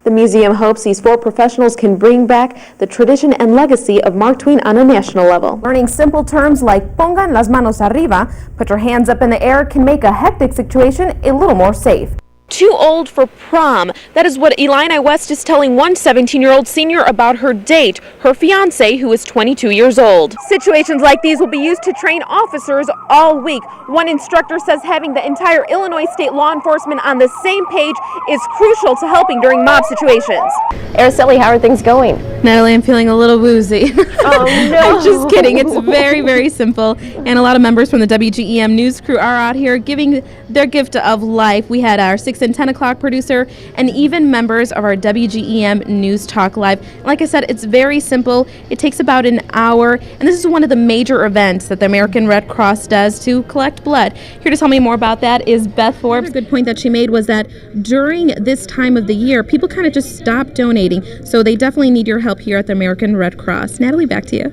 The museum hopes these 4 professionals can bring back the tradition and legacy of Mark Twain on a national level. Learning simple terms like pongan las manos arriba, put your hands up in the air, can make a hectic situation a little more safe. Too old for prom. That is what Illini West is telling one 17-year-old senior about her date, her fiance, who is 22 years old. Situations like these will be used to train officers all week. One instructor says having the entire Illinois state law enforcement on the same page is crucial to helping during mob situations. Araceli, how are things going? Natalie, I'm feeling a little woozy. Oh no! I'm just kidding. It's very, very simple. And a lot of members from the WGEM news crew are out here giving their gift of life. We had our 6 and 10 o'clock producer and even members of our WGEM News Talk Live. Like I said, it's very simple. It takes about an hour, and this is one of the major events that the American Red Cross does to collect blood. Here to tell me more about that is Beth Forbes. A good point that she made was that during this time of the year, people kind of just stop donating, so they definitely need your help here at the American Red Cross. Natalie, back to you.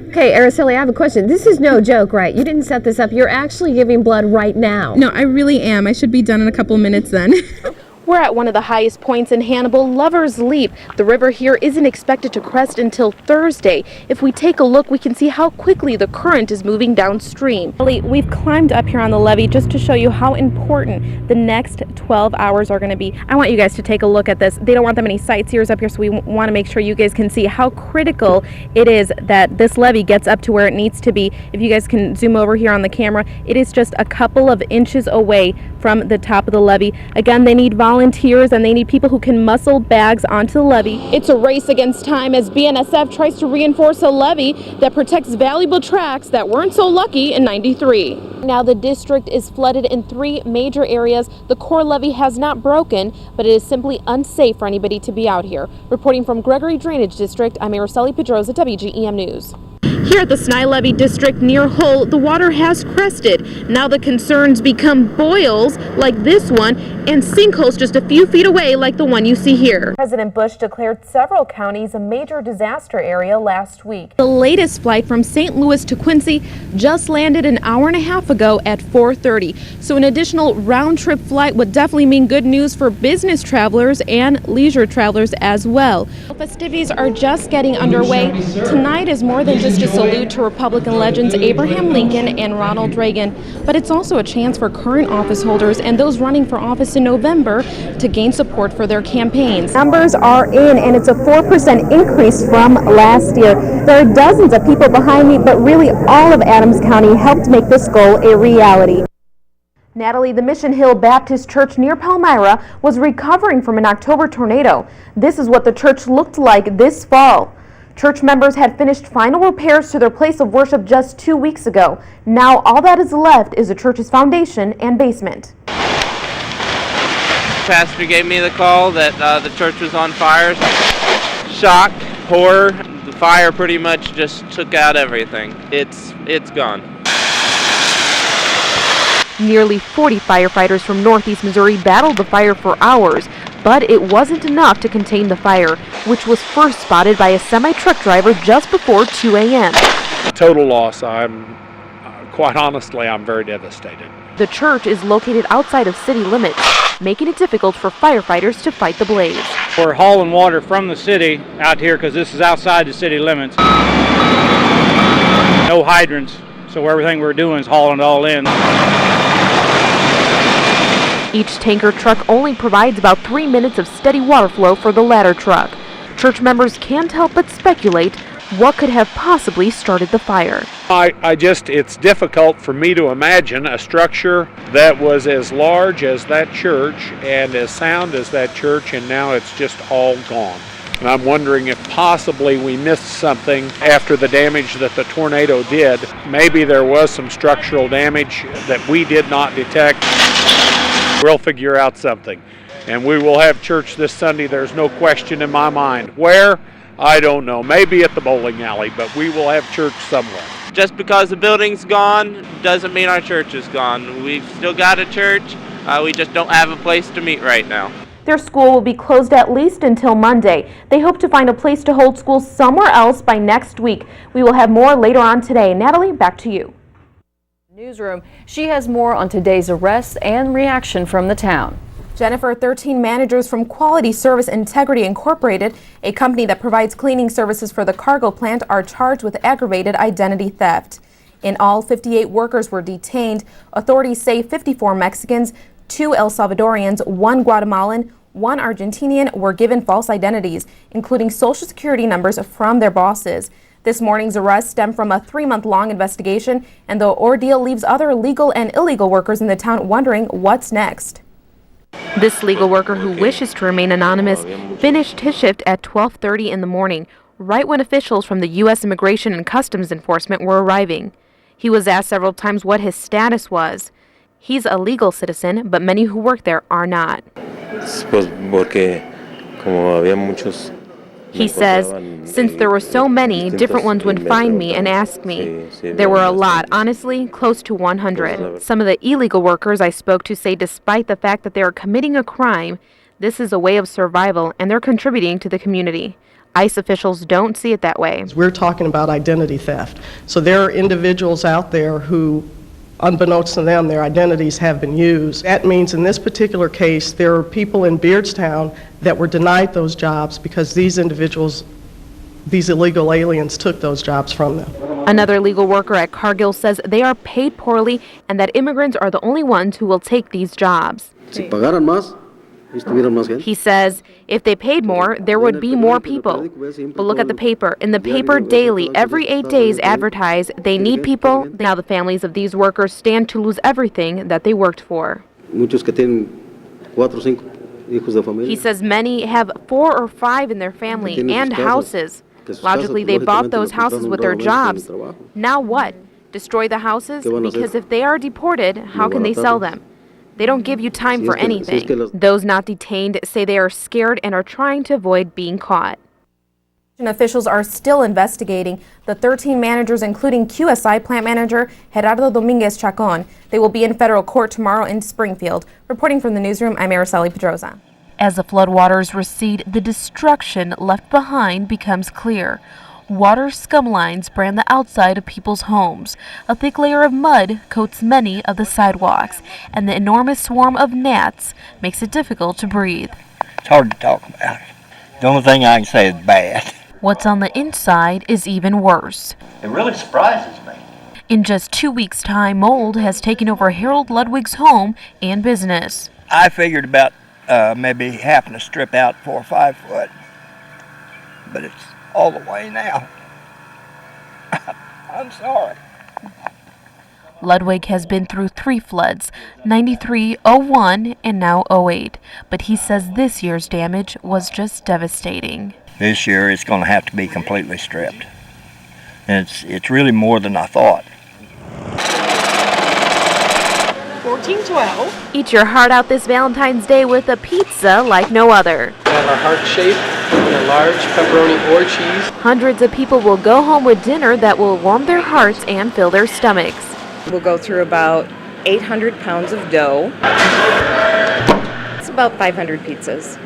Okay, Araceli, I have a question. This is no joke, right? You didn't set this up. You're actually giving blood right now. No, I really am. I should be done in a couple minutes then. We're at one of the highest points in Hannibal, Lover's Leap. The river here isn't expected to crest until Thursday. If we take a look, we can see how quickly the current is moving downstream. We've climbed up here on the levee just to show you how important the next 12 hours are going to be. I want you guys to take a look at this. They don't want that many sightseers up here, so we want to make sure you guys can see how critical it is that this levee gets up to where it needs to be. If you guys can zoom over here on the camera, it is just a couple of inches away from the top of the levee. Again, they need volunteers and they need people who can muscle bags onto the levee. It's a race against time as BNSF tries to reinforce a levee that protects valuable tracks that weren't so lucky in '93. Now the district is flooded in 3 major areas. The core levee has not broken, but it is simply unsafe for anybody to be out here. Reporting from Gregory Drainage District, I'm Araceli Pedroza, WGEM News. Here at the Sny Levee District near Hull, the water has crested. Now the concerns become boils like this one and sinkholes just a few feet away like the one you see here. President Bush declared several counties a major disaster area last week. The latest flight from St. Louis to Quincy just landed an hour and a half ago at 4:30. So an additional round-trip flight would definitely mean good news for business travelers and leisure travelers as well. Festivities are just getting underway. Tonight is more than just a salute to Republican legends Abraham Lincoln and Ronald Reagan, but it's also a chance for current office holders and those running for office in November to gain support for their campaigns. Numbers are in, and it's a 4% increase from last year. There are dozens of people behind me, but really all of Adams County helped make this goal a reality. Natalie, the Mission Hill Baptist Church near Palmyra was recovering from an October tornado. This is what the church looked like this fall. Church members had finished final repairs to their place of worship just 2 weeks ago. Now all that is left is the church's foundation and basement. Pastor gave me the call that the church was on fire. Shock, horror. The fire pretty much just took out everything. It's gone. Nearly 40 firefighters from Northeast Missouri battled the fire for hours, but it wasn't enough to contain the fire, which was first spotted by a semi-truck driver just before 2 a.m. Total loss. Quite honestly, I'm very devastated. The church is located outside of city limits, making it difficult for firefighters to fight the blaze. We're hauling water from the city out here because this is outside the city limits. No hydrants, so everything we're doing is hauling it all in. Each tanker truck only provides about 3 minutes of steady water flow for the ladder truck. Church members can't help but speculate what could have possibly started the fire. It's difficult for me to imagine a structure that was as large as that church and as sound as that church, and now it's just all gone. And I'm wondering if possibly we missed something after the damage that the tornado did. Maybe there was some structural damage that we did not detect. We'll figure out something. And we will have church this Sunday, there's no question in my mind. Where? I don't know. Maybe at the bowling alley, but we will have church somewhere. Just because the building's gone doesn't mean our church is gone. We've still got a church. We just don't have a place to meet right now. Their school will be closed at least until Monday. They hope to find a place to hold school somewhere else by next week. We will have more later on today. Natalie, back to you. Newsroom. She has more on today's arrests and reaction from the town. Jennifer, 13 managers from Quality Service Integrity Incorporated, a company that provides cleaning services for the cargo plant, are charged with aggravated identity theft. In all, 58 workers were detained. Authorities say 54 Mexicans, 2 El Salvadorians, 1 Guatemalan, 1 Argentinian were given false identities, including social security numbers from their bosses. This morning's arrest stemmed from a 3-month-long investigation, and the ordeal leaves other legal and illegal workers in the town wondering what's next. This legal worker, who wishes to remain anonymous, finished his shift at 12:30 in the morning, right when officials from the U.S. Immigration and Customs Enforcement were arriving. He was asked several times what his status was. He's a legal citizen, but many who work there are not. He says, since there were so many, different ones would find me and ask me. There were a lot, honestly, close to 100. Some of the illegal workers I spoke to say despite the fact that they are committing a crime, this is a way of survival and they're contributing to the community. ICE officials don't see it that way. We're talking about identity theft. So there are individuals out there who, unbeknownst to them, their identities have been used. That means in this particular case, there are people in Beardstown that were denied those jobs because these individuals, these illegal aliens, took those jobs from them. Another legal worker at Cargill says they are paid poorly and that immigrants are the only ones who will take these jobs. He says if they paid more, there would be more people. But look at the paper. In the paper daily, every 8 days advertise they need people. Now the families of these workers stand to lose everything that they worked for. He says many have 4 or 5 in their family and houses. Logically, they bought those houses with their jobs. Now what? Destroy the houses? Because if they are deported, how can they sell them? They don't give you time for anything. Those not detained say they are scared and are trying to avoid being caught. Officials are still investigating the 13 managers, including QSI plant manager Gerardo Dominguez Chacon. They will be in federal court tomorrow in Springfield. Reporting from the newsroom, I'm Araceli Thiele. As the floodwaters recede, the destruction left behind becomes clear. Water scum lines brand the outside of people's homes. A thick layer of mud coats many of the sidewalks, and the enormous swarm of gnats makes it difficult to breathe. It's hard to talk about. The only thing I can say is bad. What's on the inside is even worse. It really surprises me. In just 2 weeks' time, mold has taken over Harold Ludwig's home and business. I figured about maybe having to strip out 4 or 5 foot, but it's all the way now. I'm sorry. Ludwig has been through 3 floods, 93, 01, and now 08. But he says this year's damage was just devastating. This year it's going to have to be completely stripped. And it's really more than I thought. 1412. Eat your heart out this Valentine's Day with a pizza like no other. We have a heart shape and a large pepperoni or cheese. Hundreds of people will go home with dinner that will warm their hearts and fill their stomachs. We'll go through about 800 pounds of dough. It's about 500 pizzas.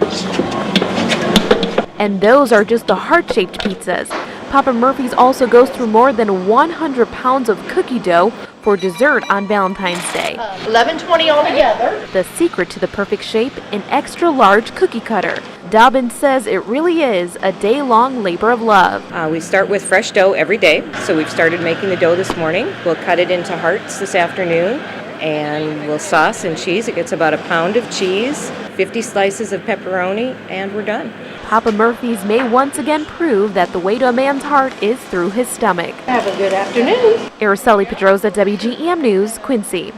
And those are just the heart-shaped pizzas. Papa Murphy's also goes through more than 100 pounds of cookie dough for dessert on Valentine's Day. 1120 altogether. The secret to the perfect shape, an extra-large cookie cutter. Dobbins says it really is a day-long labor of love. We start with fresh dough every day, so we've started making the dough this morning. We'll cut it into hearts this afternoon, and we'll sauce and cheese. It gets about a pound of cheese, 50 slices of pepperoni, and we're done. Papa Murphy's may once again prove that the way to a man's heart is through his stomach. Have a good afternoon. Araceli Thiele, WGEM News, Quincy.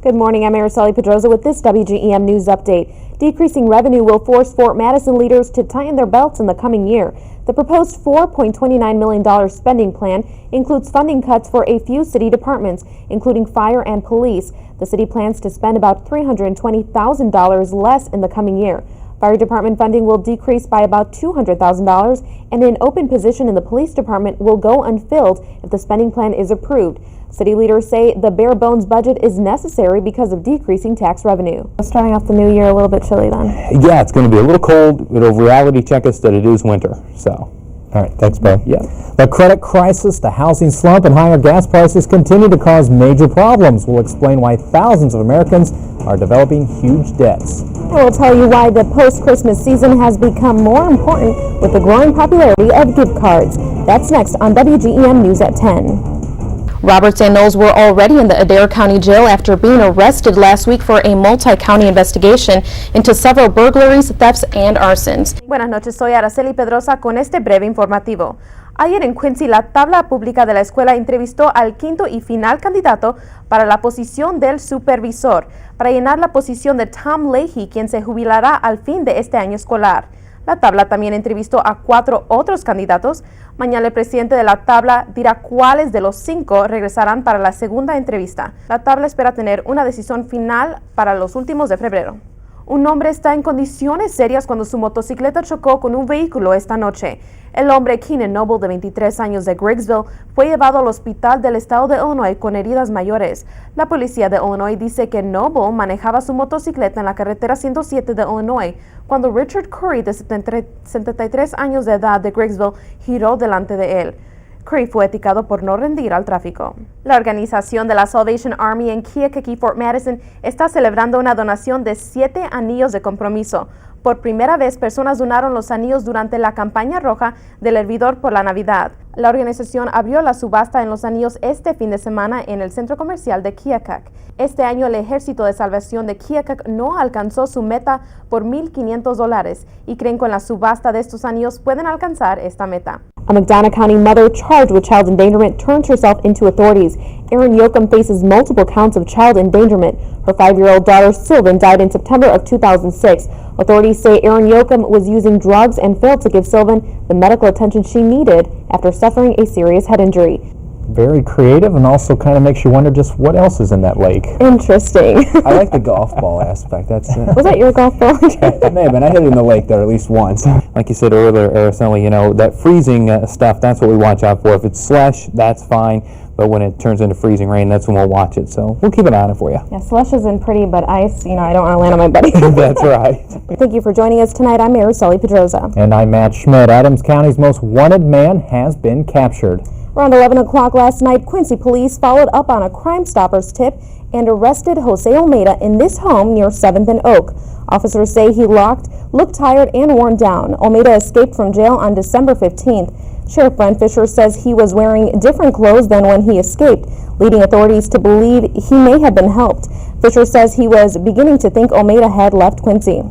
Good morning, I'm Araceli Thiele with this WGEM News update. Decreasing revenue will force Fort Madison leaders to tighten their belts in the coming year. The proposed $4.29 million spending plan includes funding cuts for a few city departments, including fire and police. The city plans to spend about $320,000 less in the coming year. Fire department funding will decrease by about $200,000, and an open position in the police department will go unfilled if the spending plan is approved. City leaders say the bare-bones budget is necessary because of decreasing tax revenue. Starting off the new year a little bit chilly then. Yeah, it's going to be a little cold. It'll reality check us that it is winter. So All right, thanks, Bo. Yeah. The credit crisis, the housing slump, and higher gas prices continue to cause major problems. We'll explain why thousands of Americans are developing huge debts. And we'll tell you why the post-Christmas season has become more important with the growing popularity of gift cards. That's next on WGEM News at 10. Roberts and Knowles were already in the Adair County Jail after being arrested last week for a multi-county investigation into several burglaries, thefts, and arsons. Buenas noches, soy Araceli Pedrosa con este breve informativo. Ayer en Quincy, la tabla pública de la escuela entrevistó al quinto y final candidato para la posición del supervisor, para llenar la posición de Tom Leahy, quien se jubilará al fin de este año escolar. La tabla también entrevistó a 4 otros candidatos. Mañana el presidente de la tabla dirá cuáles de los 5 regresarán para la segunda entrevista. La tabla espera tener una decisión final para los últimos de febrero. Un hombre está en condiciones serias cuando su motocicleta chocó con un vehículo esta noche. El hombre Keenan Noble, de 23 años de Griggsville, fue llevado al hospital del estado de Illinois con heridas mayores. La policía de Illinois dice que Noble manejaba su motocicleta en la carretera 107 de Illinois cuando Richard Curry, de 73 años de edad de Griggsville, giró delante de él. Curry fue etiquetado por no rendir al tráfico. La organización de la Salvation Army en Keokuk y Fort Madison está celebrando una donación de 7 anillos de compromiso. Por primera vez, personas donaron los anillos durante la campaña roja del hervidor por la Navidad. La organización abrió la subasta en los anillos este fin de semana en el centro comercial de Keokuk. Este año, el Ejército de Salvación de Keokuk no alcanzó su meta por $1,500 y creen que con la subasta de estos anillos pueden alcanzar esta meta. A McDonough County mother charged with child endangerment turns herself into authorities. Erin Yoakum faces multiple counts of child endangerment. Her 5-year-old daughter, Sylvan, died in September of 2006. Authorities say Erin Yoakum was using drugs and failed to give Sylvan the medical attention she needed after suffering a serious head injury. Very creative, and also kind of makes you wonder just what else is in that lake. Interesting. I like the golf ball aspect. That's Was that your golf ball? it may have been. I hit it in the lake there at least once. Like you said earlier, Araceli, you know, that freezing stuff, that's what we watch out for. If it's slush, that's fine, but when it turns into freezing rain, that's when we'll watch it. So we'll keep an eye on it for you. Yeah, slush isn't pretty, but ice, I don't want to land on my buddy. That's right. Thank you for joining us tonight. I'm Araceli Pedrosa. And I'm Matt Schmidt. Adams County's most wanted man has been captured. Around 11 o'clock last night, Quincy police followed up on a Crime Stoppers tip and arrested Jose Almeida in this home near 7th and Oak. Officers say he looked tired and worn down. Almeida escaped from jail on December 15th. Sheriff Brent Fisher says he was wearing different clothes than when he escaped, leading authorities to believe he may have been helped. Fisher says he was beginning to think Almeida had left Quincy.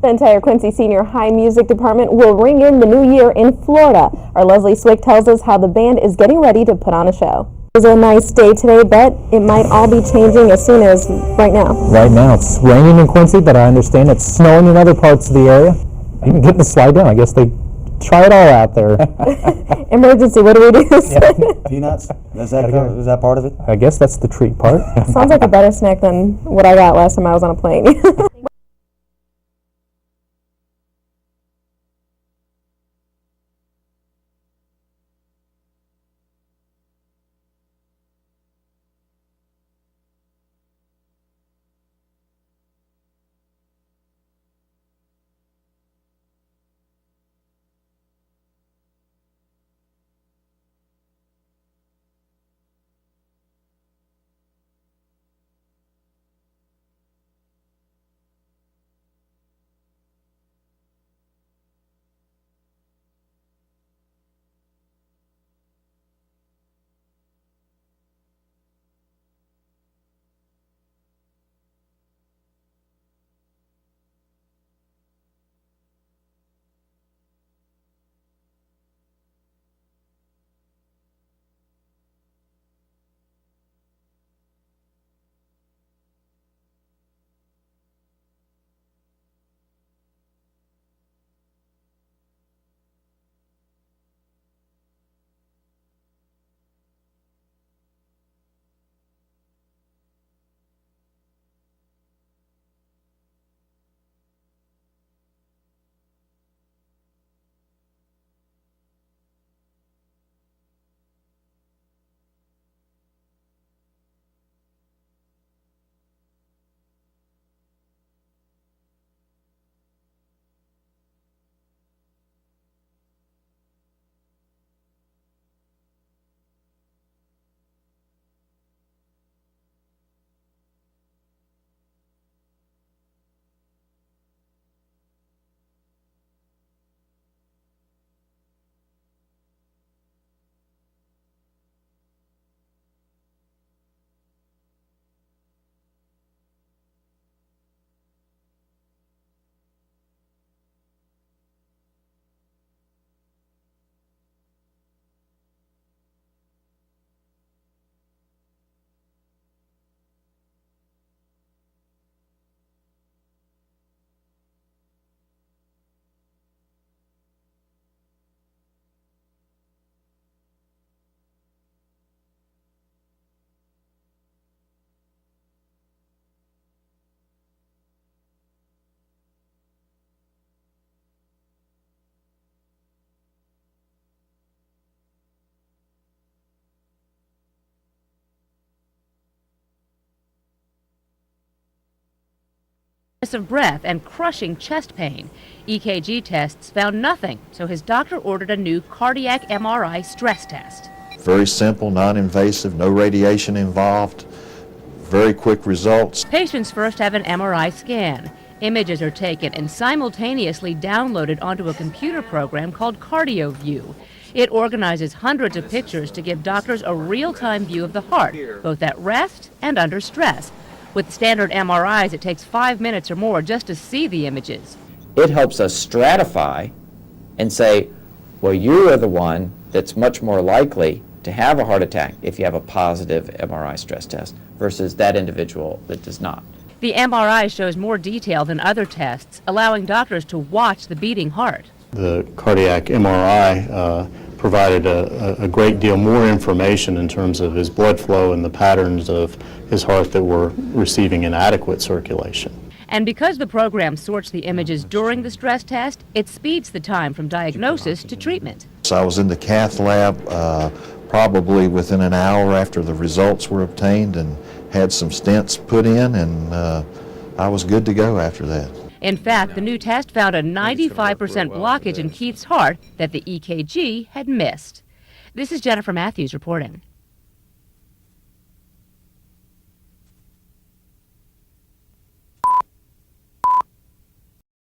The entire Quincy Senior High Music Department will ring in the new year in Florida. Our Leslie Swick tells us how the band is getting ready to put on a show. It was a nice day today, but it might all be changing as soon as right now. Right now it's raining in Quincy, but I understand it's snowing in other parts of the area. Even getting the slide down. I guess they try it all out there. Emergency, what do we do? Peanuts? Is that part of it? I guess that's the treat part. Sounds like a better snack than what I got last time I was on a plane. of breath and crushing chest pain. EKG tests found nothing, so his doctor ordered a new cardiac MRI stress test. Very simple, non-invasive, no radiation involved, very quick results. Patients first have an MRI scan. Images are taken and simultaneously downloaded onto a computer program called CardioView. It organizes hundreds of pictures to give doctors a real-time view of the heart, both at rest and under stress. With standard MRIs, it takes 5 minutes or more just to see the images. It helps us stratify and say, well, you are the one that's much more likely to have a heart attack if you have a positive MRI stress test versus that individual that does not. The MRI shows more detail than other tests, allowing doctors to watch the beating heart. The cardiac MRI provided a great deal more information in terms of his blood flow and the patterns of his heart that were receiving inadequate circulation. And because the program sorts the images during the stress test, it speeds the time from diagnosis to treatment. So I was in the cath lab probably within an hour after the results were obtained and had some stents put in, and I was good to go after that. In fact, the new test found a 95% blockage in Keith's heart that the EKG had missed. This is Jennifer Matthews reporting.